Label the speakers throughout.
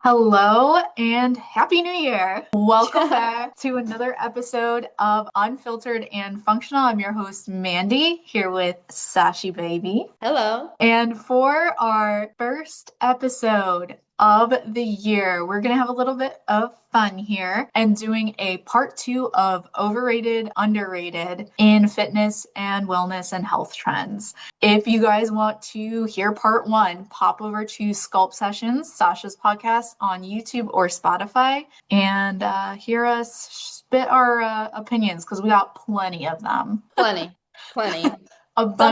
Speaker 1: Hello and Happy New Year. Welcome back to another episode of Unfiltered and Functional. I'm your host, Mandy, here with Sashi Baby.
Speaker 2: Hello.
Speaker 1: And for our first episode of the year, we're going to have a little bit of fun here and doing a part two of overrated, underrated in fitness and wellness and health trends. If you guys want to hear part one, pop over to Sculpt Sessions, Sasha's podcast on YouTube or Spotify, and hear us spit our opinions because we got plenty of them.
Speaker 2: Plenty. Plenty. Some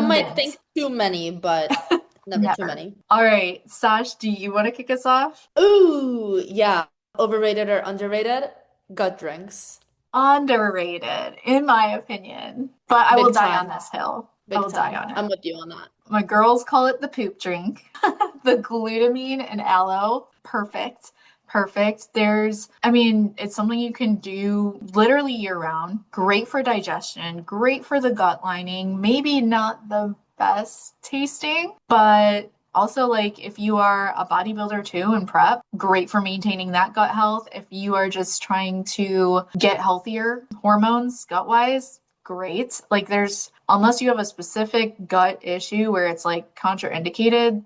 Speaker 2: might
Speaker 1: Abundant.
Speaker 2: think too many, but never too
Speaker 1: Never.
Speaker 2: many.
Speaker 1: All right, Sash, do you want to kick us off?
Speaker 2: Ooh, yeah. Overrated or underrated? Gut drinks.
Speaker 1: Underrated, in my opinion. But I will
Speaker 2: Big
Speaker 1: die on
Speaker 2: time.
Speaker 1: this hill. I
Speaker 2: Big
Speaker 1: will die
Speaker 2: time.
Speaker 1: on it.
Speaker 2: I'm with you on that.
Speaker 1: My girls call it the poop drink. The glutamine and aloe, perfect. Perfect. It's something you can do literally year round. Great for digestion, great for the gut lining. Maybe not the best tasting, but also like if you are a bodybuilder too and prep, great for maintaining that gut health. If you are just trying to get healthier hormones gut wise, great. Like unless you have a specific gut issue where it's like contraindicated,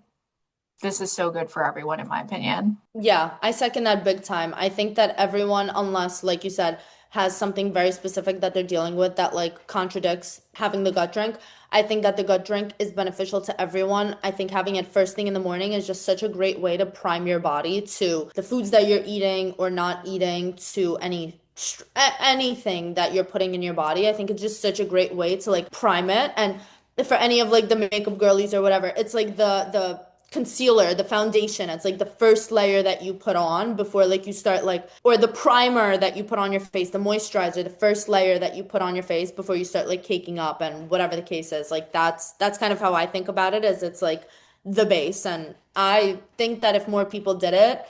Speaker 1: this is so good for everyone, in my opinion.
Speaker 2: Yeah, I second that big time. I think that everyone, unless, like you said, has something very specific that they're dealing with that like contradicts having the gut drink, I think that the gut drink is beneficial to everyone. I think having it first thing in the morning is just such a great way to prime your body to the foods that you're eating or not eating, to anything that you're putting in your body. I think it's just such a great way to like prime it. And for any of like the makeup girlies or whatever, it's like the concealer, the foundation. It's like the first layer that you put on before like you start like, or the primer that you put on your face, the moisturizer, the first layer that you put on your face before you start like caking up and whatever the case is. Like that's kind of how I think about it, is it's like the base. And I think that if more people did it,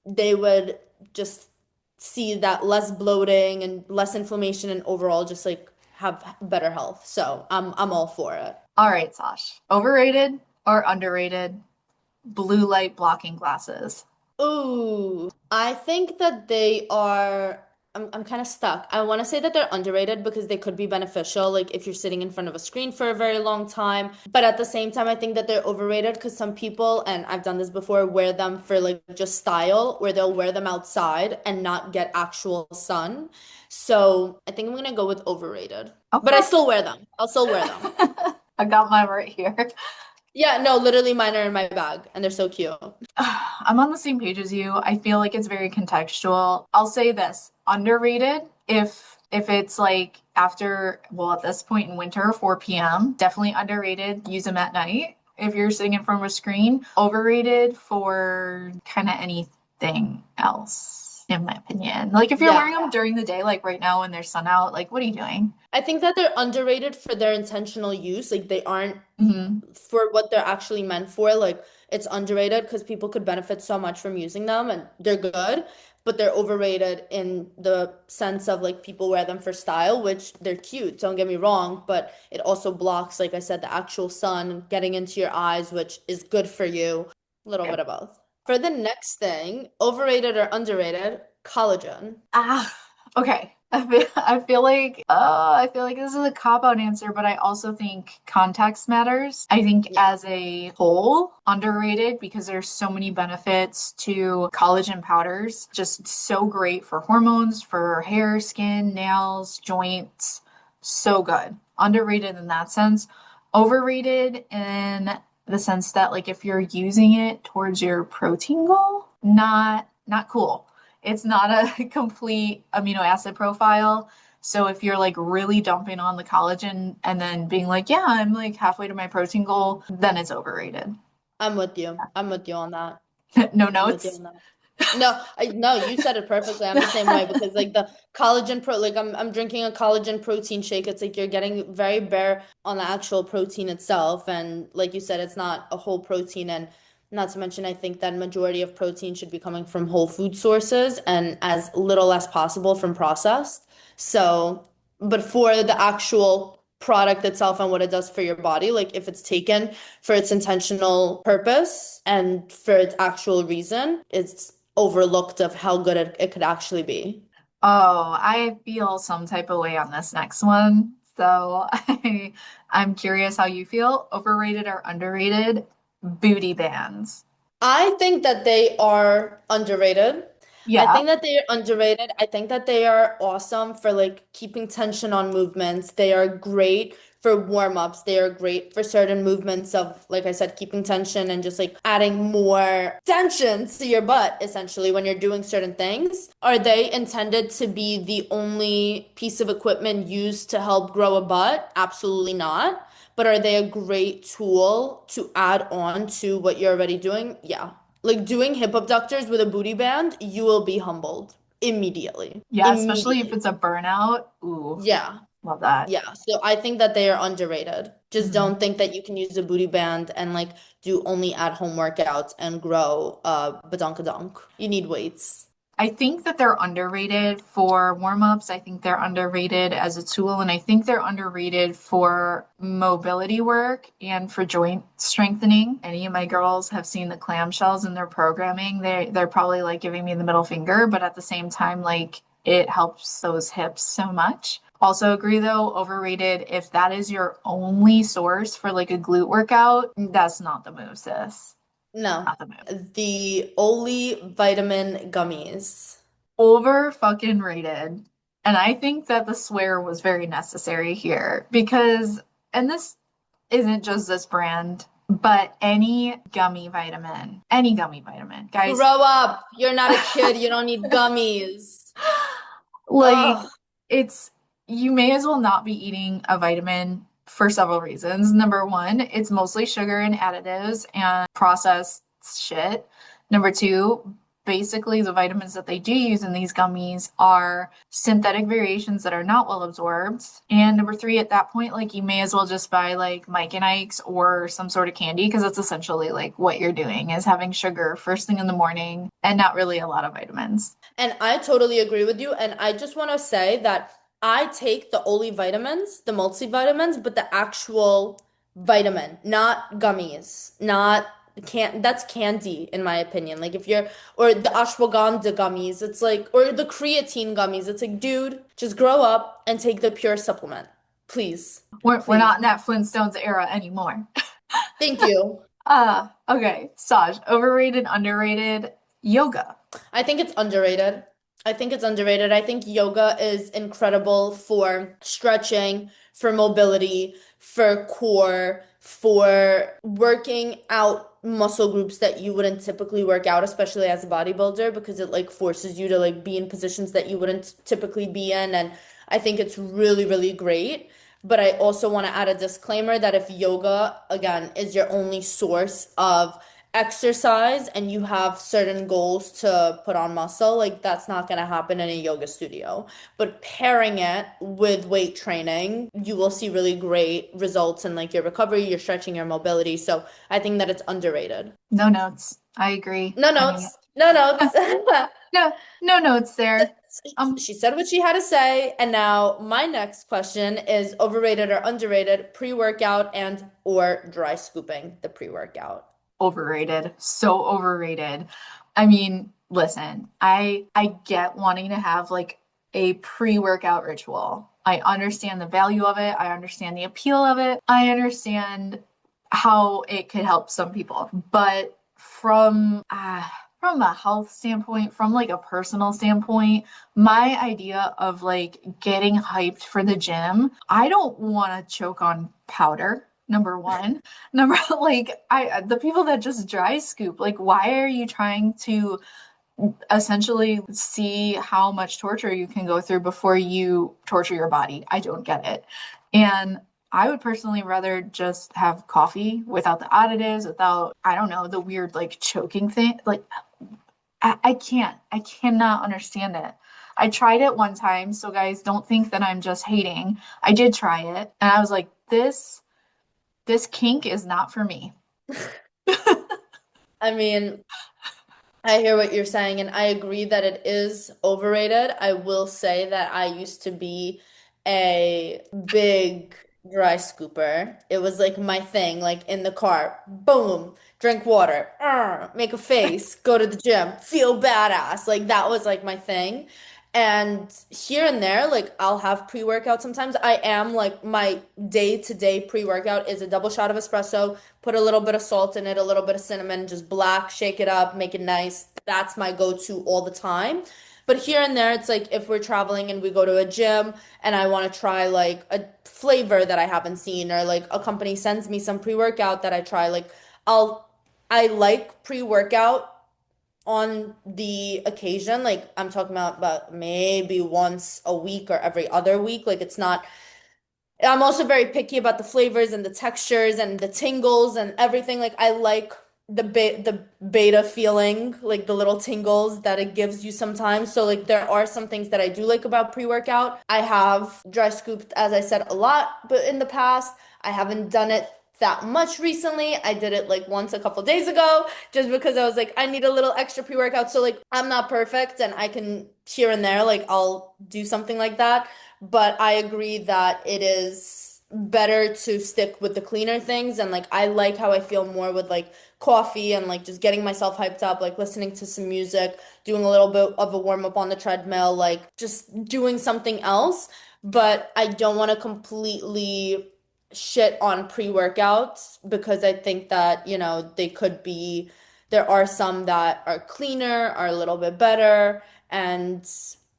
Speaker 2: they would just see that less bloating and less inflammation and overall just like have better health. So I'm all for it.
Speaker 1: All right, Sash. Overrated or underrated blue light blocking glasses?
Speaker 2: Ooh, I think that they are. I'm kind of stuck. I want to say that they're underrated because they could be beneficial, like if you're sitting in front of a screen for a very long time. But at the same time, I think that they're overrated because some people, and I've done this before, wear them for like just style, where they'll wear them outside and not get actual sun. So I think I'm gonna go with overrated. But I
Speaker 1: Okay.
Speaker 2: still wear them. I'll still wear them.
Speaker 1: I got mine right here.
Speaker 2: Yeah, no, literally mine are in my bag and they're so cute.
Speaker 1: I'm on the same page as you. I feel like it's very contextual. I'll say this, underrated if it's like after, well, at this point in winter, 4 p.m., definitely underrated. Use them at night if you're sitting in front of a screen. Overrated for kind of anything else, in my opinion. Like if you're
Speaker 2: Yeah.
Speaker 1: wearing them during the day, like right now when there's sun out, like what are you doing?
Speaker 2: I think that they're underrated for their intentional use. Like they aren't
Speaker 1: Hmm.
Speaker 2: for what they're actually meant for. Like it's underrated because people could benefit so much from using them and they're good, but they're overrated in the sense of like people wear them for style, which they're cute, don't get me wrong, but it also blocks, like I said, the actual sun getting into your eyes, which is good for you. A little bit of both. For the next thing, overrated or underrated, collagen.
Speaker 1: Ah, okay. I feel like this is a cop-out answer, but I also think context matters. I think
Speaker 2: Yeah.
Speaker 1: as a whole, underrated because there's so many benefits to collagen powders. Just so great for hormones, for hair, skin, nails, joints. So good. Underrated in that sense. Overrated in the sense that like if you're using it towards your protein goal, not cool. It's not a complete amino acid profile. So if you're like really dumping on the collagen and then being like, yeah, I'm like halfway to my protein goal, then it's overrated.
Speaker 2: I'm with you. I'm with you on that.
Speaker 1: No
Speaker 2: I'm with you
Speaker 1: notes?
Speaker 2: on that. No, you said it perfectly. I'm the same way because like the collagen like I'm drinking a collagen protein shake. It's like you're getting very bare on the actual protein itself. And like you said, it's not a whole protein. And not to mention, I think that majority of protein should be coming from whole food sources and as little as possible from processed. So, but for the actual product itself and what it does for your body, like if it's taken for its intentional purpose and for its actual reason, it's overlooked of how good it could actually be.
Speaker 1: Oh, I feel some type of way on this next one. So I'm curious how you feel. Overrated or underrated? Booty bands.
Speaker 2: I think that they are underrated. I
Speaker 1: Yeah.
Speaker 2: think that they are underrated. I think that they are awesome for like keeping tension on movements. They are great for warm-ups. They are great for certain movements of, like I said, keeping tension and just like adding more tension to your butt, essentially, when you're doing certain things. Are they intended to be the only piece of equipment used to help grow a butt? Absolutely not. But are they a great tool to add on to what you're already doing? Yeah. Like doing hip abductors with a booty band, you will be humbled immediately.
Speaker 1: Yeah, especially if
Speaker 2: Immediately.
Speaker 1: it's a burnout. Ooh,
Speaker 2: Yeah.
Speaker 1: love that.
Speaker 2: Yeah. So I think that they are underrated. Just
Speaker 1: Mhm.
Speaker 2: don't think that you can use a booty band and like do only at home workouts and grow badonkadonk. You need weights.
Speaker 1: I think that they're underrated for warm-ups. I think they're underrated as a tool, and I think they're underrated for mobility work and for joint strengthening. Any of my girls have seen the clamshells in their programming. They're probably like giving me the middle finger, but at the same time, like it helps those hips so much. Also agree though, overrated. If that is your only source for like a glute workout, that's not the move, sis.
Speaker 2: No.
Speaker 1: Not the move.
Speaker 2: The Oli vitamin gummies.
Speaker 1: Over fucking rated. And I think that the swear was very necessary here because, and this isn't just this brand, but any gummy vitamin, guys,
Speaker 2: Grow up. You're not a kid. You don't need gummies.
Speaker 1: like
Speaker 2: Ugh.
Speaker 1: it's, you may as well not be eating a vitamin for several reasons. Number one, it's mostly sugar and additives and processed shit. Number two, basically the vitamins that they do use in these gummies are synthetic variations that are not well absorbed. And number three, at that point, like you may as well just buy like Mike and Ike's or some sort of candy because that's essentially like what you're doing is having sugar first thing in the morning and not really a lot of vitamins.
Speaker 2: And I totally agree with you. And I just want to say that I take the Oli vitamins, the multivitamins, but the actual vitamin, not gummies, not can that's candy in my opinion. Like if you're or the ashwagandha gummies, it's like or the creatine gummies, it's like, dude, just grow up and take the pure supplement. Please.
Speaker 1: We're
Speaker 2: Please.
Speaker 1: not in that Flintstones era anymore.
Speaker 2: Thank you.
Speaker 1: Okay. Saj, overrated, underrated, yoga.
Speaker 2: I think it's underrated. I think it's underrated. I think yoga is incredible for stretching, for mobility, for core, for working out muscle groups that you wouldn't typically work out, especially as a bodybuilder, because it like forces you to like be in positions that you wouldn't typically be in. And I think it's really, really great. But I also want to add a disclaimer that if yoga, again, is your only source of exercise and you have certain goals to put on muscle, like that's not going to happen in a yoga studio. But pairing it with weight training, you will see really great results in like your recovery, your stretching, your mobility. So I think that it's underrated.
Speaker 1: No notes. I agree.
Speaker 2: No
Speaker 1: I mean,
Speaker 2: notes. No notes.
Speaker 1: no, no notes there. Um,
Speaker 2: She said what she had to say, and now my next question is overrated or underrated pre-workout and or dry scooping the pre-workout.
Speaker 1: Overrated. So overrated. I mean, listen, I get wanting to have like a pre-workout ritual. I understand the value of it. I understand the appeal of it. I understand how it could help some people. But from a health standpoint, from like a personal standpoint, my idea of like getting hyped for the gym, I don't want to choke on powder. Number one. Number like I the people that just dry scoop, like why are you trying to essentially see how much torture you can go through before you torture your body? I don't get it. And I would personally rather just have coffee without the additives, without, I don't know, the weird like choking thing. Like I can't. I cannot understand it. I tried it one time, so guys, don't think that I'm just hating. I did try it, and I was like, this kink is not for me.
Speaker 2: I mean, I hear what you're saying, and I agree that it is overrated. I will say that I used to be a big dry scooper. It was like my thing, like in the car, boom, drink water, make a face, go to the gym, feel badass. Like that was like my thing. And here and there, like I'll have pre-workout sometimes. I am like my day-to-day pre-workout is a double shot of espresso, put a little bit of salt in it, a little bit of cinnamon, just black, shake it up, make it nice. That's my go-to all the time. But here and there, it's like if we're traveling and we go to a gym and I want to try like a flavor that I haven't seen, or like a company sends me some pre-workout that I try, like I'll I like pre-workout on the occasion. Like I'm talking about maybe once a week or every other week. Like it's not I'm also very picky about the flavors and the textures and the tingles and everything. Like I like the beta feeling, like the little tingles that it gives you sometimes. So like there are some things that I do like about pre-workout. I have dry scooped, as I said, a lot, but in the past, I haven't done it that much recently. I did it like once a couple days ago just because I was like, I need a little extra pre-workout. So like I'm not perfect and I can here and there, like I'll do something like that. But I agree that it is better to stick with the cleaner things. And like, I like how I feel more with like coffee and like just getting myself hyped up, like listening to some music, doing a little bit of a warm up on the treadmill, like just doing something else. But I don't want to completely shit on pre-workouts because I think that, they could be, there are some that are cleaner, are a little bit better. And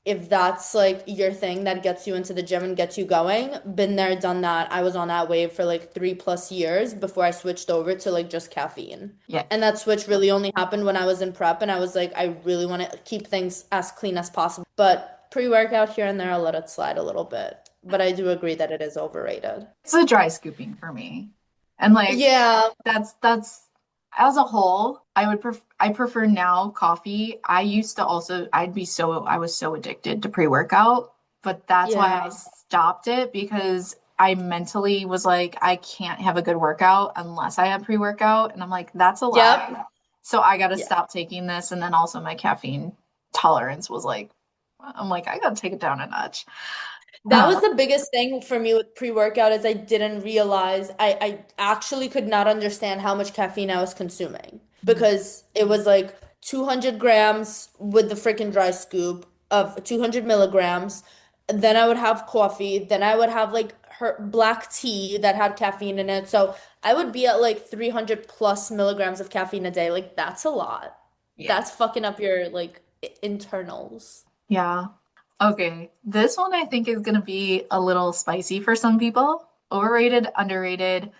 Speaker 2: if that's like your thing that gets you into the gym and gets you going, been there, done that. I was on that wave for like 3+ years before I switched over to like just caffeine.
Speaker 1: Yeah.
Speaker 2: And that switch really only happened when I was in prep and I was like, I really want to keep things as clean as possible. But pre-workout here and there, I'll let it slide a little bit. But I do agree that it is overrated.
Speaker 1: It's a dry scooping for me. And like
Speaker 2: Yeah.
Speaker 1: that's as a whole, I prefer now coffee. I used to also I was so addicted to pre-workout, but that's why I
Speaker 2: Yeah.
Speaker 1: stopped it because I mentally was like I can't have a good workout unless I have pre-workout and I'm like that's a
Speaker 2: Yep.
Speaker 1: lie. So I got to
Speaker 2: Yeah.
Speaker 1: stop taking this and then also my caffeine tolerance was like I'm like I got to take it down a notch.
Speaker 2: That was the biggest thing for me with pre-workout is I didn't realize I actually could not understand how much caffeine I was consuming because it was like 200 grams with the freaking dry scoop of 200 milligrams. Then I would have coffee. Then I would have like black tea that had caffeine in it. So I would be at like 300 plus milligrams of caffeine a day. Like that's a lot.
Speaker 1: Yeah.
Speaker 2: That's fucking up your like internals.
Speaker 1: Yeah. Okay. This one I think is going to be a little spicy for some people. Overrated, underrated,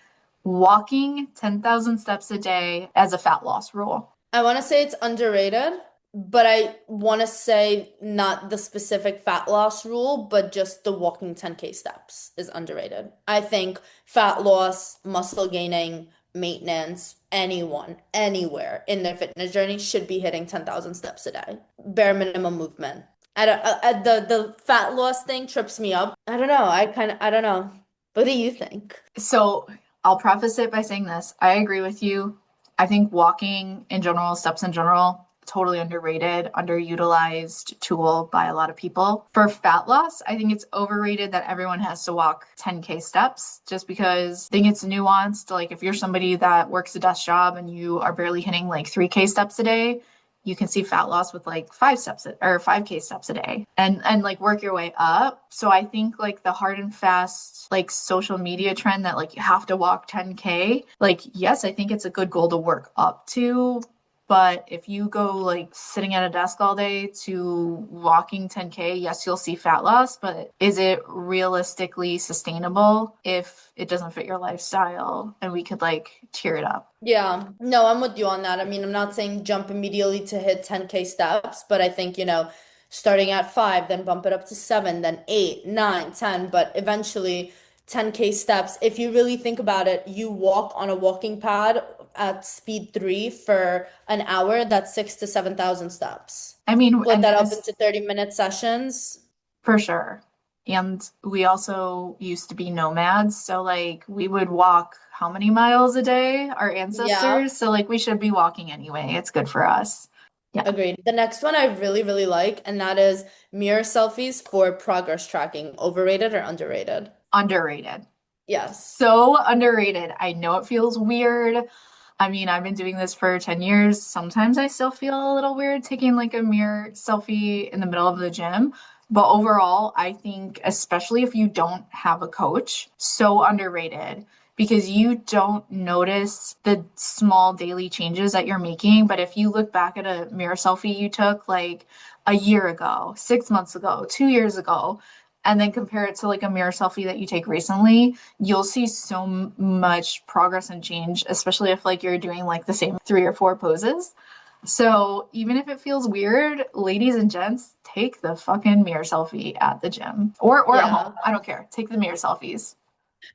Speaker 1: walking 10,000 steps a day as a fat loss rule.
Speaker 2: I want to say it's underrated, but I want to say not the specific fat loss rule, but just the walking 10K steps is underrated. I think fat loss, muscle gaining, maintenance, anyone, anywhere in their fitness journey should be hitting 10,000 steps a day. Bare minimum movement. I don't, the fat loss thing trips me up. I don't know. I don't know. What do you think?
Speaker 1: So I'll preface it by saying this. I agree with you. I think walking in general, steps in general, totally underrated, underutilized tool by a lot of people. For fat loss, I think it's overrated that everyone has to walk 10K steps just because I think it's nuanced. Like if you're somebody that works a desk job and you are barely hitting like 3K steps a day, you can see fat loss with like 5K steps a day and like work your way up. So I think like the hard and fast like social media trend that like you have to walk 10K, like yes, I think it's a good goal to work up to. But if you go like sitting at a desk all day to walking 10K, yes, you'll see fat loss, but is it realistically sustainable if it doesn't fit your lifestyle and we could like tear it up?
Speaker 2: Yeah, no, I'm with you on that. I mean, I'm not saying jump immediately to hit 10K steps, but I think, starting at 5, then bump it up to 7, then 8, 9, 10, but eventually 10K steps. If you really think about it, you walk on a walking pad at speed 3 for an hour, that's 6 to 7,000 steps.
Speaker 1: I mean,
Speaker 2: Split
Speaker 1: and
Speaker 2: that up
Speaker 1: this
Speaker 2: into 30-minute sessions.
Speaker 1: for sure. And we also used to be nomads. So, like, we would walk how many miles a day? Our
Speaker 2: Yeah.
Speaker 1: ancestors. So, like, we should be walking anyway. It's good for us. Yeah.
Speaker 2: Agreed. The next one I really, really like, and that is mirror selfies for progress tracking. Overrated or underrated?
Speaker 1: Underrated.
Speaker 2: Yes.
Speaker 1: So underrated. I know it feels weird. I mean, I've been doing this for 10 years. Sometimes I still feel a little weird taking like a mirror selfie in the middle of the gym. But overall, I think, especially if you don't have a coach, so underrated because you don't notice the small daily changes that you're making. But if you look back at a mirror selfie you took like a year ago, 6 months ago, 2 years ago, and then compare it to like a mirror selfie that you take recently, you'll see so much progress and change, especially if like you're doing like the same 3 or 4 poses. So even if it feels weird, ladies and gents, take the fucking mirror selfie at the gym or at home.
Speaker 2: Yeah.
Speaker 1: I don't care. Take the mirror selfies.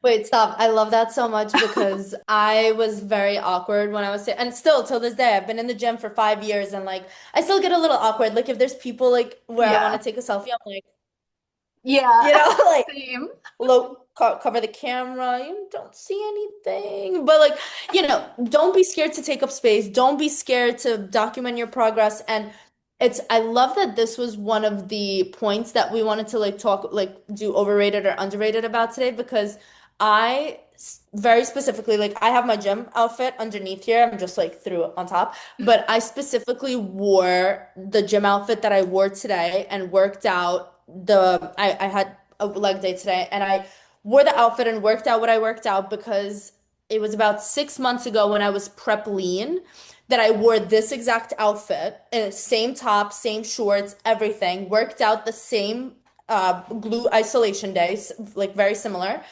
Speaker 2: Wait, stop. I love that so much because I was very awkward when I was, and still till this day, I've been in the gym for 5 years and like I still get a little awkward. Like if there's people like where I want
Speaker 1: Yeah.
Speaker 2: to take a selfie, I'm like,
Speaker 1: Yeah.
Speaker 2: like
Speaker 1: Same.
Speaker 2: cover the camera. You don't see anything. But like, don't be scared to take up space. Don't be scared to document your progress. And I love that this was one of the points that we wanted to like talk, like do overrated or underrated about today because very specifically, like I have my gym outfit underneath here. I'm just like threw it on top. But I specifically wore the gym outfit that I wore today and worked out I had a leg day today and I wore the outfit and worked out what I worked out because it was about 6 months ago when I was prep lean that I wore this exact outfit, same top, same shorts, everything, worked out the same glute isolation days, like very similar.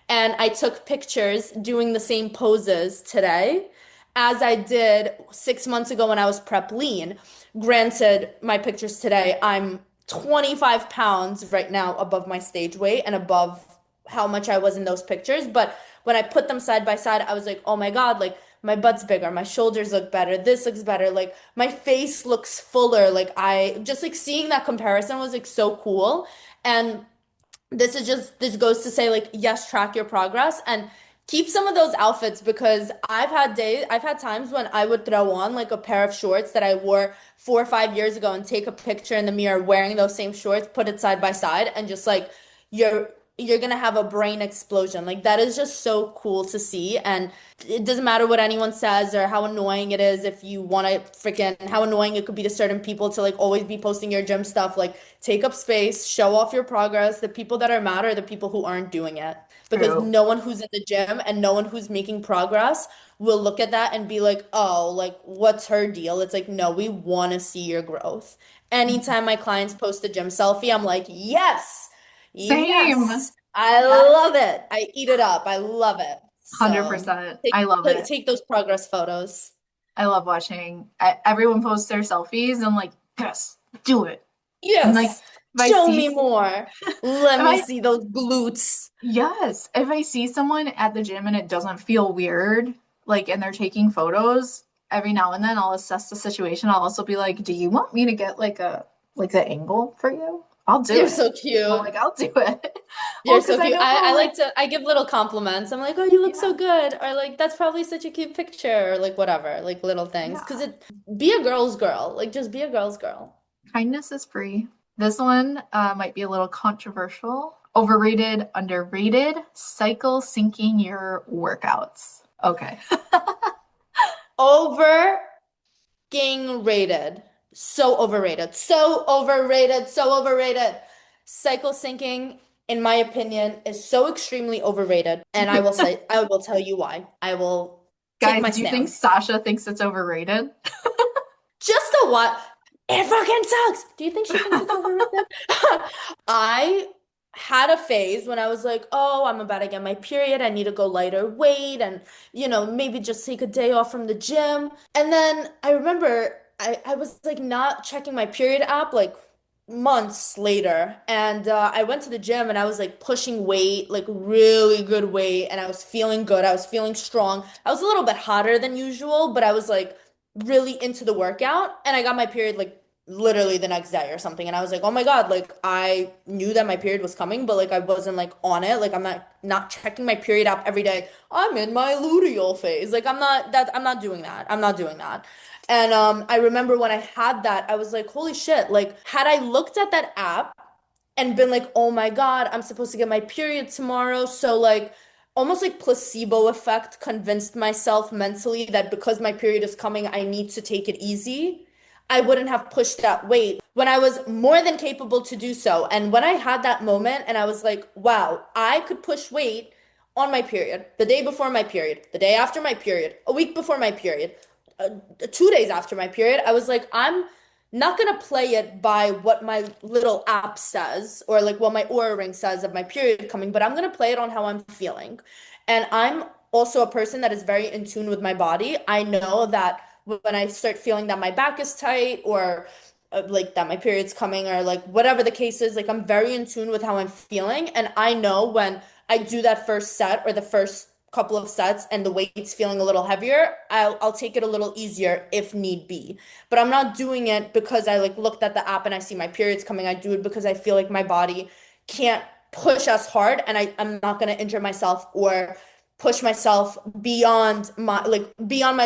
Speaker 2: And I took pictures doing the same poses today as I did 6 months ago when I was prep lean. Granted, my pictures today, I'm 25 pounds right now above my stage weight and above how much I was in those pictures. But when I put them side by side, I was like, oh my God, like my butt's bigger, my shoulders look better, this looks better, like my face looks fuller. Like I just like seeing that comparison was like so cool. And this goes to say like yes, track your progress and keep some of those outfits because I've had times when I would throw on like a pair of shorts that I wore 4 or 5 years ago and take a picture in the mirror wearing those same shorts, put it side by side, and just like you're you're gonna have a brain explosion. Like that is just so cool to see. And it doesn't matter what anyone says or how annoying it is if you want to freaking how annoying it could be to certain people to like always be posting your gym stuff. Like take up space, show off your progress. The people that are mad are the people who aren't doing it. Because
Speaker 1: True.
Speaker 2: no one who's in the gym and no one who's making progress will look at that and be like, oh, like what's her deal? It's like, no, we want to see your growth. Anytime my clients post a gym selfie, I'm like, yes.
Speaker 1: Same.
Speaker 2: Yes, I
Speaker 1: Yes.
Speaker 2: love it. I eat it up. I love it. So
Speaker 1: 100%. I love it.
Speaker 2: take those progress photos.
Speaker 1: I love watching. Everyone posts their selfies. And I'm like, yes, do it. And like,
Speaker 2: Yes,
Speaker 1: if I
Speaker 2: show
Speaker 1: see,
Speaker 2: me
Speaker 1: if
Speaker 2: more. Let me
Speaker 1: I,
Speaker 2: see those glutes.
Speaker 1: yes, if I see someone at the gym and it doesn't feel weird, like, and they're taking photos, every now and then I'll assess the situation. I'll also be like, do you want me to get like the angle for you? I'll do
Speaker 2: You're
Speaker 1: it.
Speaker 2: so
Speaker 1: I'm
Speaker 2: cute.
Speaker 1: like, I'll do it. Well,
Speaker 2: You're
Speaker 1: because
Speaker 2: so
Speaker 1: I
Speaker 2: cute.
Speaker 1: know how,
Speaker 2: I
Speaker 1: like,
Speaker 2: like to I give little compliments. I'm like, oh, you look so
Speaker 1: yeah,
Speaker 2: good. Or like, that's probably such a cute picture, or like whatever, like little things.
Speaker 1: yeah.
Speaker 2: Be a girl's girl. Like just be a girl's girl.
Speaker 1: Kindness is free. This one might be a little controversial. Overrated, underrated, cycle syncing your workouts. Okay.
Speaker 2: Over rated. So overrated. So overrated. So overrated. Cycle syncing, in my opinion, is so extremely overrated. And I will tell you why. I will take
Speaker 1: Guys,
Speaker 2: my
Speaker 1: do you think
Speaker 2: stand.
Speaker 1: Sasha thinks it's overrated?
Speaker 2: Just a what? It fucking sucks. Do you think she thinks it's overrated? I had a phase when I was like, oh, I'm about to get my period. I need to go lighter weight and, maybe just take a day off from the gym. And then I remember I was like not checking my period app like months later. And I went to the gym and I was like pushing weight, like really good weight. And I was feeling good. I was feeling strong. I was a little bit hotter than usual, but I was like, really into the workout and I got my period like literally the next day or something and I was like, "Oh my God, like I knew that my period was coming, but like I wasn't like on it. Like I'm not checking my period app every day. I'm in my luteal phase. Like I'm not doing that. I'm not doing that." And I remember when I had that, I was like, "Holy shit, like had I looked at that app and been like, "Oh my God, I'm supposed to get my period tomorrow." So like almost like placebo effect convinced myself mentally that because my period is coming, I need to take it easy. I wouldn't have pushed that weight when I was more than capable to do so. And when I had that moment and I was like, wow, I could push weight on my period, the day before my period, the day after my period, a week before my period, 2 days after my period, I was like, I'm not gonna play it by what my little app says or like what my Oura ring says of my period coming, but I'm gonna play it on how I'm feeling. And I'm also a person that is very in tune with my body. I know that when I start feeling that my back is tight or like that my period's coming or like whatever the case is, like I'm very in tune with how I'm feeling. And I know when I do that first set or the first couple of sets and the weight's feeling a little heavier, I'll take it a little easier if need be. But I'm not doing it because I like looked at the app and I see my periods coming. I do it because I feel like my body can't push as hard and I'm not gonna injure myself or push myself beyond my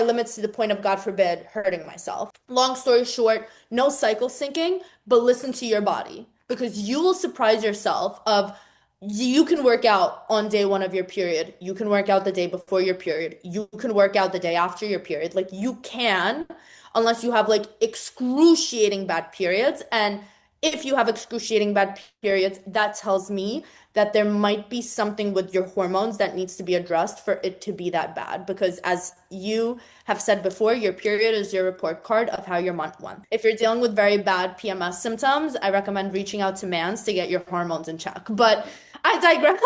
Speaker 2: limits to the point of, God forbid, hurting myself. Long story short, no cycle syncing, but listen to your body because you will surprise yourself of you can work out on day one of your period. You can work out the day before your period. You can work out the day after your period. Like you can, unless you have like excruciating bad periods. And if you have excruciating bad periods, that tells me that there might be something with your hormones that needs to be addressed for it to be that bad. Because as you have said before, your period is your report card of how your month went. If you're dealing with very bad PMS symptoms, I recommend reaching out to Mans to get your hormones in check. But I digress.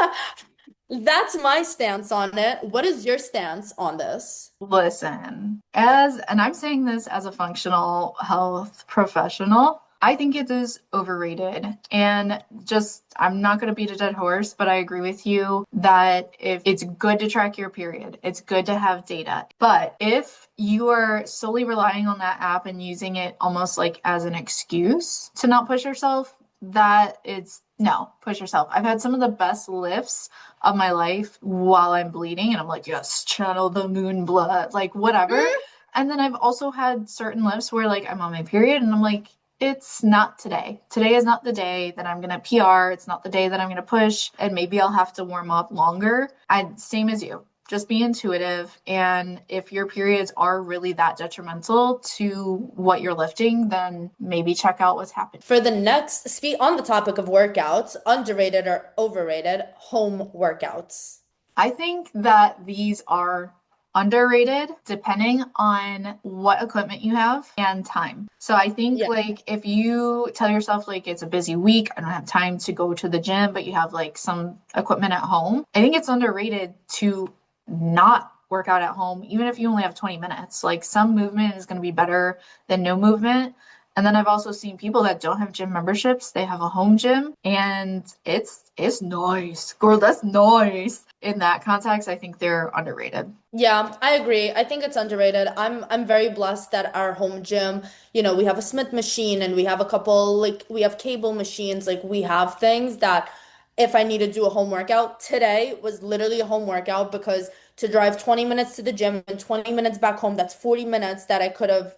Speaker 2: That's my stance on it. What is your stance on this?
Speaker 1: Listen, and I'm saying this as a functional health professional, I think it is overrated. And just, I'm not going to beat a dead horse, but I agree with you that if it's good to track your period, it's good to have data. But if you are solely relying on that app and using it almost like as an excuse to not push yourself, that it's no, push yourself. I've had some of the best lifts of my life while I'm bleeding, and I'm like, yes, channel the moon blood, like whatever. And then I've also had certain lifts where like I'm on my period and I'm like, it's not today. Today is not the day that I'm gonna PR. It's not the day that I'm gonna push, and maybe I'll have to warm up longer. Same as you. Just be intuitive. And if your periods are really that detrimental to what you're lifting, then maybe check out what's happening.
Speaker 2: For the next, speak on the topic of workouts, underrated or overrated, home workouts.
Speaker 1: I think that these are underrated depending on what equipment you have and time. So I think
Speaker 2: Yeah.
Speaker 1: like if you tell yourself like it's a busy week, I don't have time to go to the gym, but you have like some equipment at home, I think it's underrated to not work out at home, even if you only have 20 minutes. Like some movement is going to be better than no movement. And then I've also seen people that don't have gym memberships. They have a home gym and it's nice. Girl, that's nice. In that context, I think they're underrated.
Speaker 2: Yeah, I agree. I think it's underrated. I'm very blessed that our home gym, we have a Smith machine and we have a couple like we have cable machines, like we have things that if I need to do a home workout, today was literally a home workout because to drive 20 minutes to the gym and 20 minutes back home, that's 40 minutes that I could have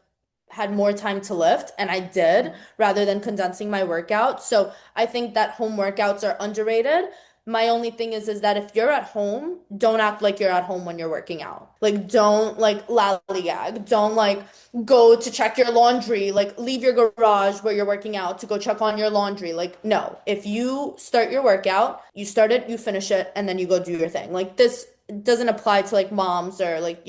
Speaker 2: had more time to lift and I did rather than condensing my workout. So I think that home workouts are underrated. My only thing is that if you're at home, don't act like you're at home when you're working out. Like don't like lollygag. Don't like go to check your laundry, like leave your garage where you're working out to go check on your laundry. Like no, if you start your workout, you start it, you finish it, and then you go do your thing. Like this doesn't apply to like moms or like,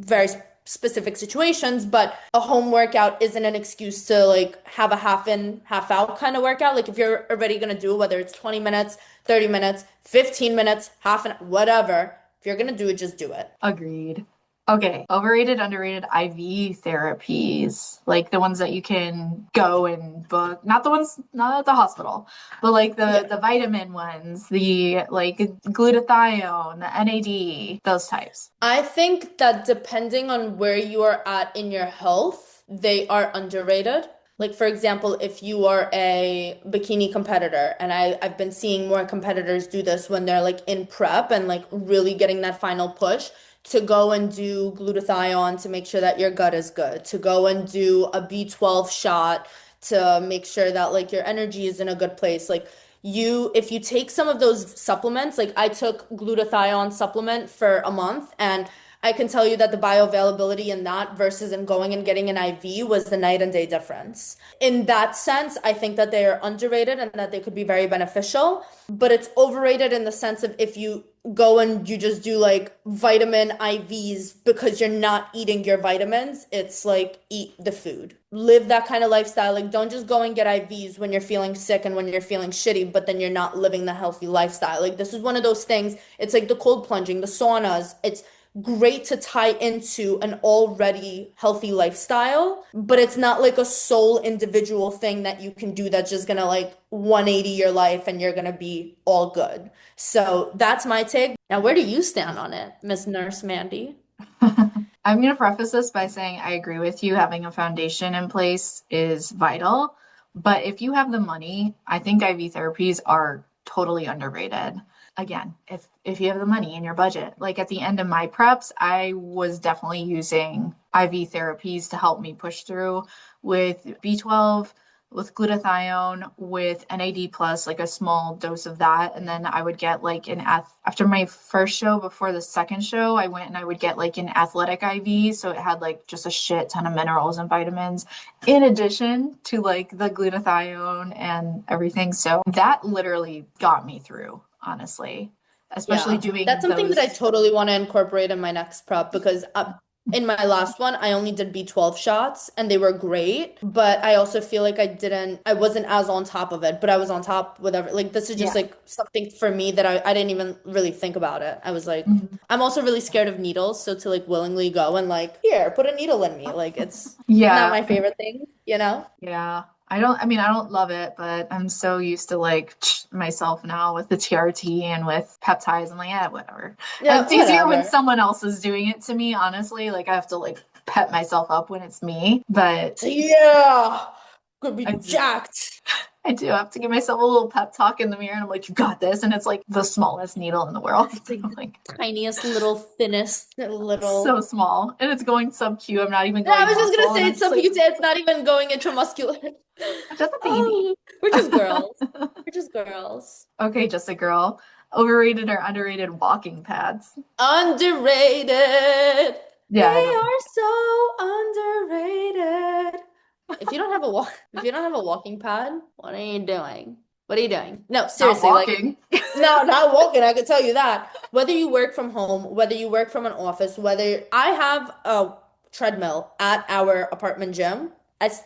Speaker 2: very specific situations, but a home workout isn't an excuse to like have a half in, half out kind of workout. Like if you're already gonna do it, whether it's 20 minutes, 30 minutes, 15 minutes, half an whatever, if you're gonna do it, just do it.
Speaker 1: Agreed. Okay, overrated, underrated IV therapies, like the ones that you can go and book, not the ones not at the hospital, but like the
Speaker 2: Yeah.
Speaker 1: the vitamin ones, the like glutathione, the NAD, those types.
Speaker 2: I think that depending on where you are at in your health, they are underrated. Like, for example, if you are a bikini competitor, and I've been seeing more competitors do this when they're like in prep and like really getting that final push to go and do glutathione to make sure that your gut is good, to go and do a B12 shot to make sure that like your energy is in a good place. Like, if you take some of those supplements, like I took glutathione supplement for a month, and I can tell you that the bioavailability in that versus in going and getting an IV was the night and day difference. In that sense, I think that they are underrated and that they could be very beneficial, but it's overrated in the sense of if you go and you just do like vitamin IVs because you're not eating your vitamins, it's like eat the food. Live that kind of lifestyle. Like don't just go and get IVs when you're feeling sick and when you're feeling shitty, but then you're not living the healthy lifestyle. Like this is one of those things. It's like the cold plunging, the saunas. It's great to tie into an already healthy lifestyle, but it's not like a sole individual thing that you can do that's just gonna like 180 your life and you're gonna be all good. So that's my take. Now, where do you stand on it, Miss Nurse Mandy?
Speaker 1: I'm going to preface this by saying I agree with you. Having a foundation in place is vital. But if you have the money, I think IV therapies are totally underrated. Again, if you have the money in your budget, like at the end of my preps, I was definitely using IV therapies to help me push through with B12, with glutathione, with NAD plus, like a small dose of that. And then I would get like after my first show, before the second show, I went and I would get like an athletic IV. So it had like just a shit ton of minerals and vitamins in addition to like the glutathione and everything. So that literally got me through, honestly, especially
Speaker 2: Yeah,
Speaker 1: doing
Speaker 2: that's something that I
Speaker 1: those.
Speaker 2: totally want to incorporate in my next prep because in my last one, I only did B12 shots and they were great, but I also feel like I wasn't as on top of it, but I was on top with every, like, this is just
Speaker 1: Yeah.
Speaker 2: like something for me that I didn't even really think about it. I was like,
Speaker 1: Mhm.
Speaker 2: I'm also really scared of needles. So to like willingly go and like, here, put a needle in me, like, it's not
Speaker 1: Yeah.
Speaker 2: my favorite thing, you know?
Speaker 1: Yeah. I don't love it, but I'm so used to like myself now with the TRT and with peptides. I'm like, yeah, whatever. And
Speaker 2: Yeah,
Speaker 1: it's easier when
Speaker 2: whatever.
Speaker 1: someone else is doing it to me, honestly. Like I have to like pep myself up when it's me, but
Speaker 2: Yeah, could be
Speaker 1: I do,
Speaker 2: jacked.
Speaker 1: I do have to give myself a little pep talk in the mirror and I'm like, you got this. And it's like the smallest needle in the world.
Speaker 2: It's like
Speaker 1: I'm
Speaker 2: the
Speaker 1: like,
Speaker 2: tiniest little, thinnest
Speaker 1: so
Speaker 2: little.
Speaker 1: small. And it's going sub Q. I'm not even
Speaker 2: Yeah, I
Speaker 1: going
Speaker 2: was just gonna
Speaker 1: muscle. And
Speaker 2: say
Speaker 1: I'm
Speaker 2: it's
Speaker 1: just
Speaker 2: some
Speaker 1: like,
Speaker 2: you say it's not even going intramuscular.
Speaker 1: just a baby.
Speaker 2: Oh, we're just girls. We're just girls.
Speaker 1: Okay, just a girl. Overrated or underrated walking pads?
Speaker 2: Underrated.
Speaker 1: Yeah, I
Speaker 2: They
Speaker 1: don't.
Speaker 2: are so underrated. If you don't have a walking pad, what are you doing? What are you doing? No,
Speaker 1: Not
Speaker 2: seriously, like
Speaker 1: walking.
Speaker 2: no, not walking, I could tell you that. Whether you work from home, whether you work from an office, whether I have a treadmill at our apartment gym.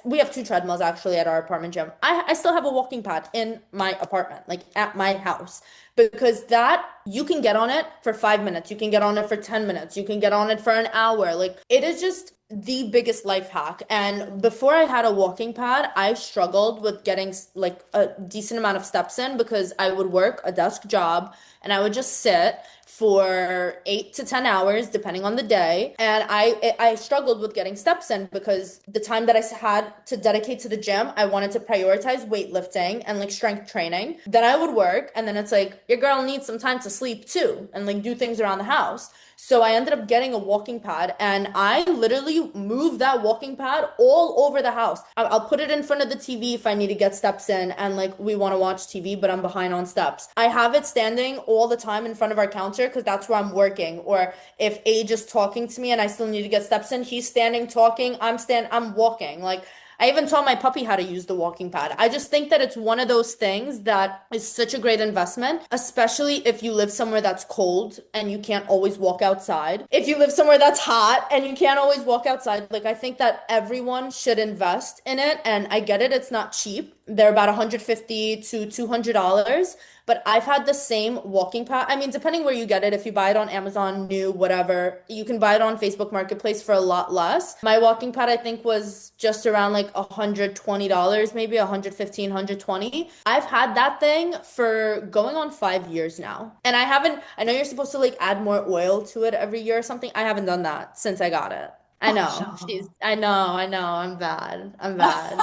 Speaker 2: We have two treadmills actually at our apartment gym. I still have a walking pad in my apartment, like at my house, because that you can get on it for 5 minutes, you can get on it for 10 minutes, you can get on it for an hour. Like it is just the biggest life hack. And before I had a walking pad, I struggled with getting like a decent amount of steps in because I would work a desk job and I would just sit for 8 to 10 hours, depending on the day. And I struggled with getting steps in because the time that I had to dedicate to the gym, I wanted to prioritize weightlifting and like strength training. Then I would work, and then it's like your girl needs some time to sleep too and like do things around the house. So I ended up getting a walking pad and I literally moved that walking pad all over the house. I'll put it in front of the TV if I need to get steps in and like we want to watch TV, but I'm behind on steps. I have it standing all the time in front of our counter because that's where I'm working. Or if Age is talking to me and I still need to get steps in, he's standing talking, I'm walking. Like I even taught my puppy how to use the walking pad. I just think that it's one of those things that is such a great investment, especially if you live somewhere that's cold and you can't always walk outside. If you live somewhere that's hot and you can't always walk outside, like I think that everyone should invest in it. And I get it, it's not cheap. They're about $150 to $200, but I've had the same walking pad. I mean, depending where you get it, if you buy it on Amazon, new, whatever, you can buy it on Facebook Marketplace for a lot less. My walking pad, I think, was just around like $120, maybe 115, 120. I've had that thing for going on 5 years now. And I know you're supposed to like add more oil to it every year or something. I haven't done that since I got it. I
Speaker 1: Oh,
Speaker 2: know.
Speaker 1: no.
Speaker 2: I know. I'm bad. I'm bad.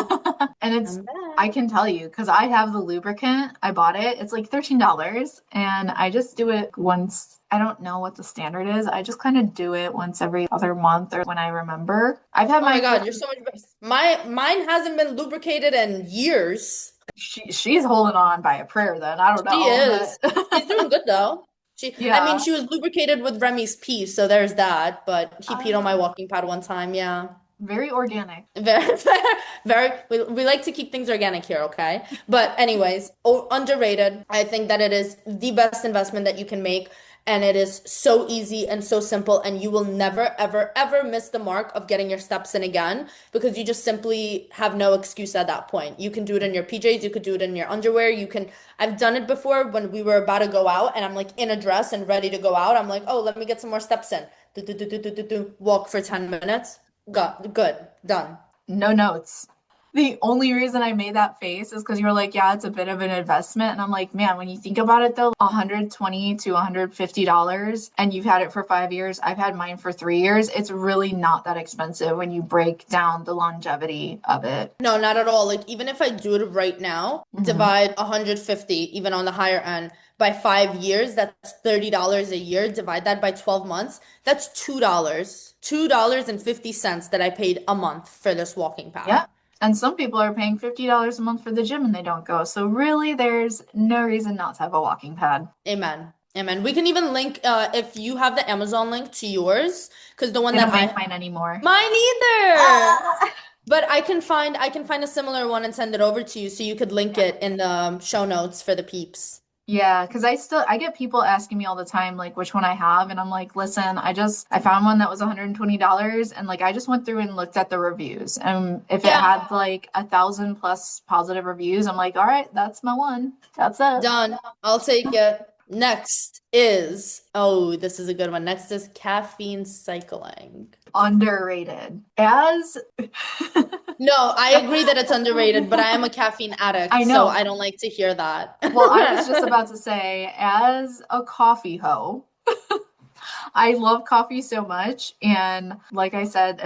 Speaker 1: And it's,
Speaker 2: I'm bad.
Speaker 1: I can tell you, because I have the lubricant. I bought it. It's like $13. And I just do it once. I don't know what the standard is. I just kind of do it once every other month or when I remember. I've had
Speaker 2: Oh my
Speaker 1: mine for
Speaker 2: God, you're so much better. Mine hasn't been lubricated in years.
Speaker 1: She's holding on by a prayer then. I don't
Speaker 2: She
Speaker 1: know,
Speaker 2: is.
Speaker 1: but
Speaker 2: She's doing good though. I mean,
Speaker 1: yeah.
Speaker 2: she was lubricated with Remy's pee, so there's that. But he peed on my
Speaker 1: Uh,
Speaker 2: walking pad one time. Yeah.
Speaker 1: very organic.
Speaker 2: Very, very, we like to keep things organic here, okay? But anyways, underrated. I think that it is the best investment that you can make, and it is so easy and so simple, and you will never, ever, ever miss the mark of getting your steps in again because you just simply have no excuse at that point. You can do it in your PJs, you could do it in your underwear, you can. I've done it before when we were about to go out, and I'm like in a dress and ready to go out. I'm like, oh, let me get some more steps in. Do, do, do, do, do, do, do. Walk for 10 minutes. Got good. Done.
Speaker 1: No notes. The only reason I made that face is because you were like, yeah, it's a bit of an investment. And I'm like, man, when you think about it though, $120 to $150, and you've had it for 5 years. I've had mine for 3 years. It's really not that expensive when you break down the longevity of it.
Speaker 2: No, not at all. Like even if I do it right now,
Speaker 1: Mhm.
Speaker 2: divide 150, even on the higher end, by 5 years, that's $30 a year. Divide that by 12 months, that's $2. $2.50 that I paid a month for this walking pad.
Speaker 1: Yeah. And some people are paying $50 a month for the gym and they don't go. So really, there's no reason not to have a walking pad.
Speaker 2: Amen. Amen. We can even link if you have the Amazon link to yours, because the one
Speaker 1: They
Speaker 2: that
Speaker 1: don't make
Speaker 2: I
Speaker 1: mine anymore.
Speaker 2: mine either.
Speaker 1: Ah!
Speaker 2: But I can find a similar one and send it over to you so you could link it in the show notes for the peeps.
Speaker 1: Yeah, because I get people asking me all the time like which one I have, and I'm like, listen, I found one that was $120, and like I just went through and looked at the reviews, and if it
Speaker 2: Yeah,
Speaker 1: had like 1,000 plus positive reviews, I'm like, all right, that's my one. That's it.
Speaker 2: done. I'll take it. Next is, oh, this is a good one. Next is caffeine cycling.
Speaker 1: Underrated. As
Speaker 2: No, I agree that it's underrated, but I am a caffeine
Speaker 1: I
Speaker 2: addict, so
Speaker 1: know.
Speaker 2: I don't like to hear that.
Speaker 1: Well, I was just about to say, as a coffee hoe, I love coffee so much. And like I said,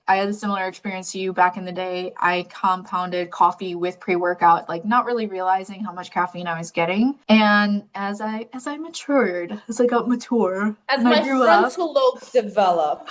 Speaker 1: I had a similar experience to you back in the day. I compounded coffee with pre-workout, like not really realizing how much caffeine I was getting. And as I matured, as I got mature
Speaker 2: As
Speaker 1: and I
Speaker 2: my
Speaker 1: grew up,
Speaker 2: frontal lobe developed.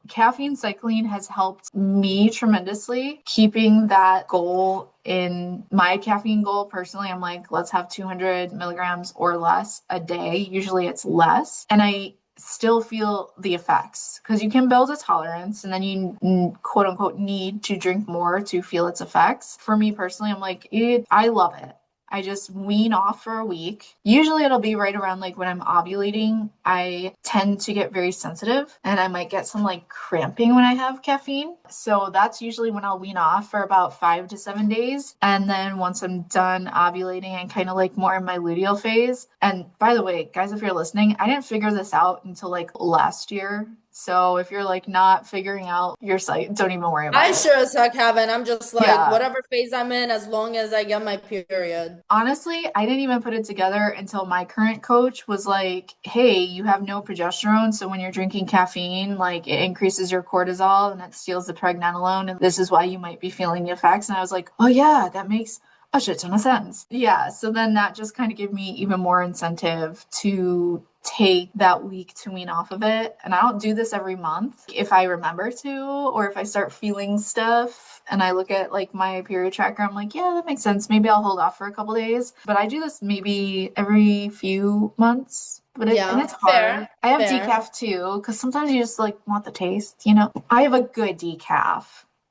Speaker 1: caffeine cycling has helped me tremendously keeping that goal in my caffeine goal. Personally, I'm like, let's have 200 milligrams or less a day. Usually it's less, and I still feel the effects because you can build a tolerance and then you quote unquote need to drink more to feel its effects. For me personally, I'm like, I love it. I just wean off for a week. Usually it'll be right around like when I'm ovulating. I tend to get very sensitive and I might get some like cramping when I have caffeine. So that's usually when I'll wean off for about 5 to 7 days. And then once I'm done ovulating and kind of like more in my luteal phase. And by the way, guys, if you're listening, I didn't figure this out until like last year. So if you're like not figuring out your site, don't even worry about
Speaker 2: I
Speaker 1: it.
Speaker 2: sure as heck haven't. I'm just like,
Speaker 1: Yeah.
Speaker 2: whatever phase I'm in, as long as I get my period.
Speaker 1: Honestly, I didn't even put it together until my current coach was like, hey, you have no progesterone. So when you're drinking caffeine, like it increases your cortisol and it steals the pregnenolone. And this is why you might be feeling the effects. And I was like, oh, yeah, that makes a shit ton of sense. Yeah. So then that just kind of gave me even more incentive to take that week to wean off of it. And I don't do this every month. If I remember to, or if I start feeling stuff and I look at like my period tracker, I'm like, yeah, that makes sense. Maybe I'll hold off for a couple days. But I do this maybe every few months. And
Speaker 2: Yeah,
Speaker 1: it's hard.
Speaker 2: fair,
Speaker 1: I have
Speaker 2: fair.
Speaker 1: decaf too, because sometimes you just like want the taste, you know? I have a good decaf.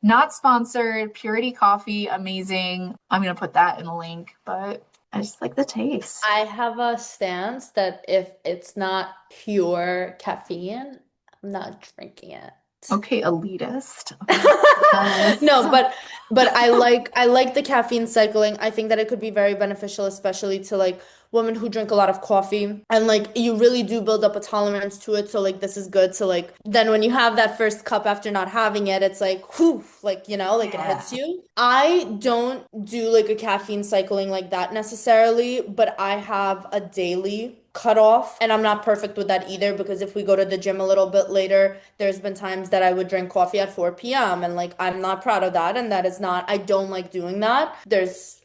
Speaker 1: Not sponsored, Purity Coffee, amazing. I'm gonna put that in the link, but I just like the taste.
Speaker 2: I have a stance that if it's not pure caffeine, I'm not drinking it.
Speaker 1: Okay, elitist. Okay,
Speaker 2: No,
Speaker 1: elitist.
Speaker 2: but I like the caffeine cycling. I think that it could be very beneficial, especially to like women who drink a lot of coffee. And like you really do build up a tolerance to it. So like this is good to like then when you have that first cup after not having it, it's like whew, like like it
Speaker 1: Yeah.
Speaker 2: hits you. I don't do like a caffeine cycling like that necessarily, but I have a daily cutoff. And I'm not perfect with that either because if we go to the gym a little bit later, there's been times that I would drink coffee at 4 p.m. and like I'm not proud of that. And that is not, I don't like doing that.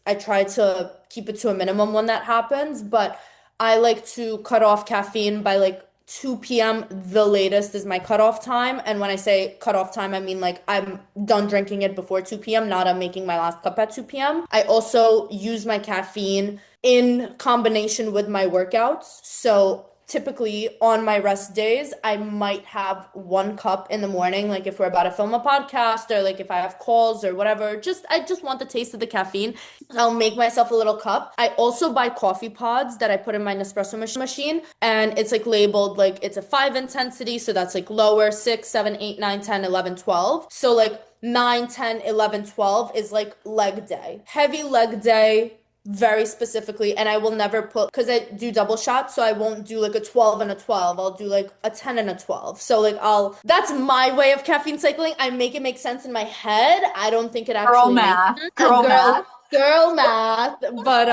Speaker 2: I try to keep it to a minimum when that happens, but I like to cut off caffeine by like 2 p.m. the latest is my cutoff time. And when I say cutoff time, I mean like I'm done drinking it before 2 p.m., not I'm making my last cup at 2 p.m. I also use my caffeine in combination with my workouts. So typically on my rest days, I might have 1 cup in the morning, like if we're about to film a podcast or like if I have calls or whatever. Just I just want the taste of the caffeine. I'll make myself a little cup. I also buy coffee pods that I put in my Nespresso machine, and it's like labeled like it's a 5 intensity, so that's like lower 6, 7, 8, 9, 10, 11, 12. So like 9, 10, 11, 12 is like leg day. Heavy leg day, very specifically, and I will never put, because I do double shots, so I won't do like a 12 and a 12. I'll do like a 10 and a 12. So like that's my way of caffeine cycling. I make it make sense in my head. I don't think it
Speaker 1: Girl
Speaker 2: actually makes
Speaker 1: math.
Speaker 2: sense.
Speaker 1: Girl math.
Speaker 2: Girl math. But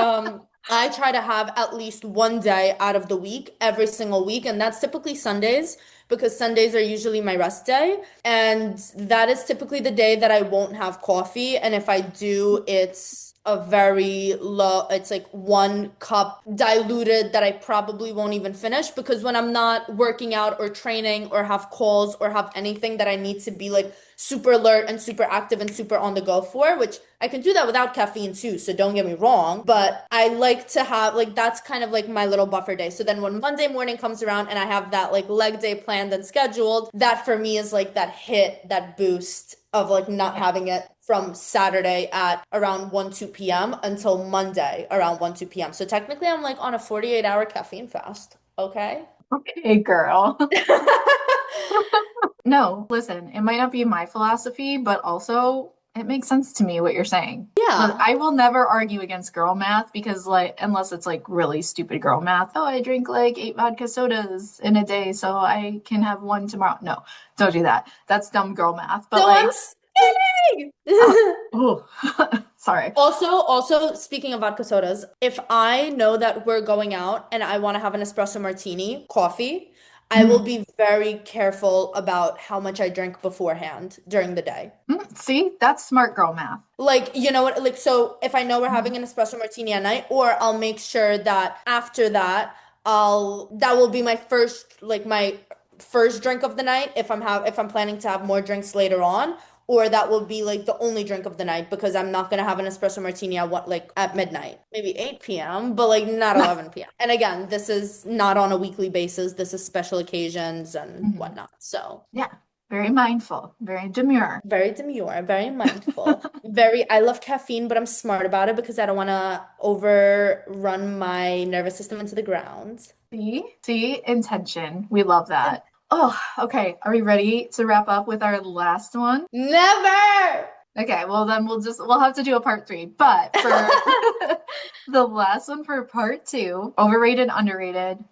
Speaker 2: I try to have at least one day out of the week every single week, and that's typically Sundays because Sundays are usually my rest day. And that is typically the day that I won't have coffee. And if I do, it's a very low, it's like 1 cup diluted that I probably won't even finish, because when I'm not working out or training or have calls or have anything that I need to be like super alert and super active and super on the go for, which I can do that without caffeine too, so don't get me wrong, but I like to have like that's kind of like my little buffer day. So then when Monday morning comes around and I have that like leg day planned and scheduled, that for me is like that hit, that boost of like not having it from Saturday at around 1, 2 p.m. until Monday around 1, 2 p.m. So technically I'm like on a 48-hour caffeine fast. Okay.
Speaker 1: Okay, girl. No, listen, it might not be my philosophy, but also it makes sense to me what you're saying. Look,
Speaker 2: Yeah.
Speaker 1: I will never argue against girl math because, like, unless it's like really stupid girl math. Oh, I drink like 8 vodka sodas in a day, so I can have one tomorrow. No, don't do that. That's dumb girl math. But
Speaker 2: So I'm
Speaker 1: like,
Speaker 2: skinny.
Speaker 1: oh, sorry.
Speaker 2: Also, speaking of vodka sodas, if I know that we're going out and I want to have an espresso martini, coffee, I will
Speaker 1: Mhm.
Speaker 2: be very careful about how much I drink beforehand during the day.
Speaker 1: See, that's smart girl math.
Speaker 2: Like, you know what? Like, so if I know we're
Speaker 1: Mhm.
Speaker 2: having an espresso martini at night, or I'll make sure that after that, that will be my first, like my first drink of the night if I'm planning to have more drinks later on, or that will be like the only drink of the night because I'm not gonna have an espresso martini at what like at midnight, maybe 8 p.m., but like not 11 p.m. And again, this is not on a weekly basis. This is special occasions and
Speaker 1: Mhm.
Speaker 2: whatnot. So.
Speaker 1: Yeah, very mindful, very demure.
Speaker 2: Very demure, very mindful. Very, I love caffeine, but I'm smart about it because I don't want to overrun my nervous system into the ground.
Speaker 1: See, intention. We love that. Oh, okay. Are we ready to wrap up with our last one?
Speaker 2: Never!
Speaker 1: Okay, well then we'll have to do a part three. But for the last one for part two, overrated, underrated,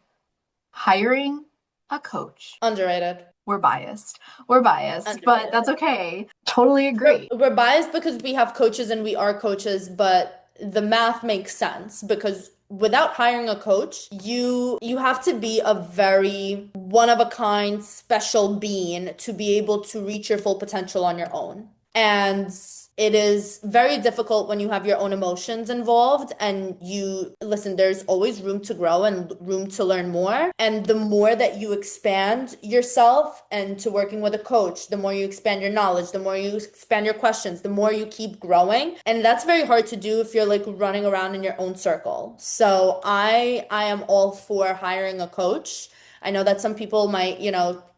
Speaker 1: hiring a coach.
Speaker 2: Underrated.
Speaker 1: We're biased. We're biased, but
Speaker 2: Underrated.
Speaker 1: that's okay. Totally
Speaker 2: We're,
Speaker 1: agree.
Speaker 2: we're biased because we have coaches and we are coaches, but the math makes sense because without hiring a coach, you have to be a very one of a kind special being to be able to reach your full potential on your own. And it is very difficult when you have your own emotions involved and you listen, there's always room to grow and room to learn more. And the more that you expand yourself and to working with a coach, the more you expand your knowledge, the more you expand your questions, the more you keep growing. And that's very hard to do if you're like running around in your own circle. So I am all for hiring a coach. I know that some people might,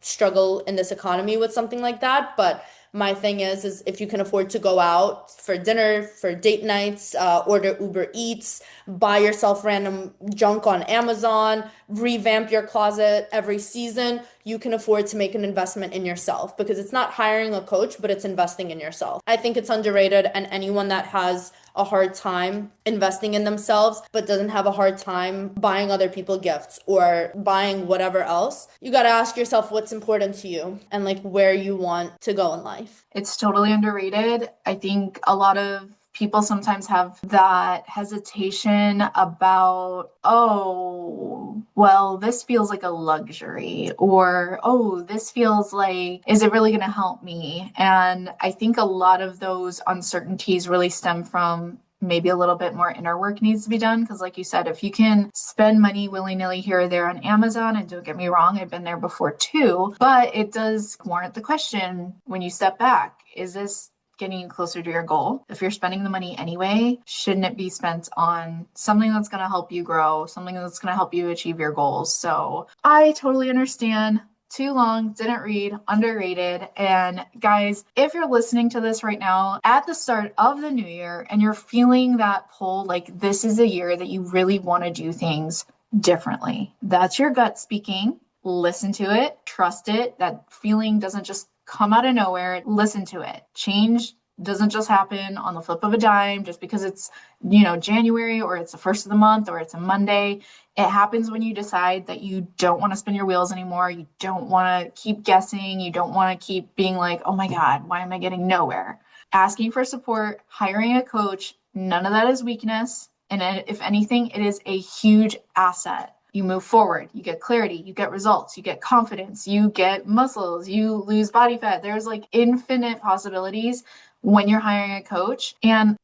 Speaker 2: struggle in this economy with something like that, but my thing is if you can afford to go out for dinner, for date nights, order Uber Eats, buy yourself random junk on Amazon, revamp your closet every season, you can afford to make an investment in yourself because it's not hiring a coach, but it's investing in yourself. I think it's underrated, and anyone that has a hard time investing in themselves but doesn't have a hard time buying other people gifts or buying whatever else, you got to ask yourself what's important to you and like where you want to go in life.
Speaker 1: It's totally underrated. I think a lot of people sometimes have that hesitation about, oh, well, this feels like a luxury, or, oh, this feels like, is it really going to help me? And I think a lot of those uncertainties really stem from maybe a little bit more inner work needs to be done. Because like you said, if you can spend money willy-nilly here or there on Amazon, and don't get me wrong, I've been there before too, but it does warrant the question when you step back, is this getting you closer to your goal? If you're spending the money anyway, shouldn't it be spent on something that's going to help you grow, something that's going to help you achieve your goals? So I totally understand. Too long, didn't read, underrated. And guys, if you're listening to this right now at the start of the new year and you're feeling that pull, like this is a year that you really want to do things differently, that's your gut speaking. Listen to it, trust it. That feeling doesn't just come out of nowhere. Listen to it. Change doesn't just happen on the flip of a dime just because it's, January or it's the first of the month or it's a Monday. It happens when you decide that you don't want to spin your wheels anymore. You don't want to keep guessing. You don't want to keep being like, oh my God, why am I getting nowhere? Asking for support, hiring a coach, none of that is weakness. And if anything, it is a huge asset. You move forward, you get clarity, you get results, you get confidence, you get muscles, you lose body fat. There's like infinite possibilities when you're hiring a coach. And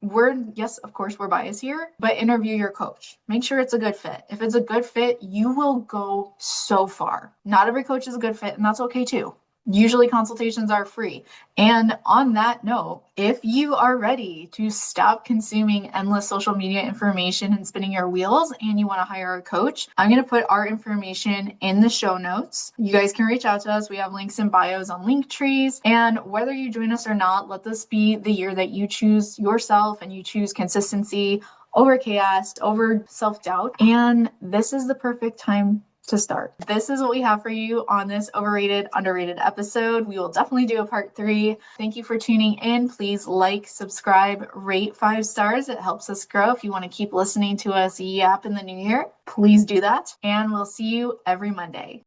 Speaker 1: yes, of course, we're biased here, but interview your coach. Make sure it's a good fit. If it's a good fit, you will go so far. Not every coach is a good fit, and that's okay too. Usually consultations are free. And on that note, if you are ready to stop consuming endless social media information and spinning your wheels and you want to hire a coach, I'm going to put our information in the show notes. You guys can reach out to us. We have links in bios on link trees. And whether you join us or not, let this be the year that you choose yourself and you choose consistency over chaos, over self-doubt. And this is the perfect time to start. This is what we have for you on this overrated, underrated episode. We will definitely do a part 3. Thank you for tuning in. Please like, subscribe, rate 5 stars. It helps us grow. If you want to keep listening to us yap in the new year, please do that. And we'll see you every Monday.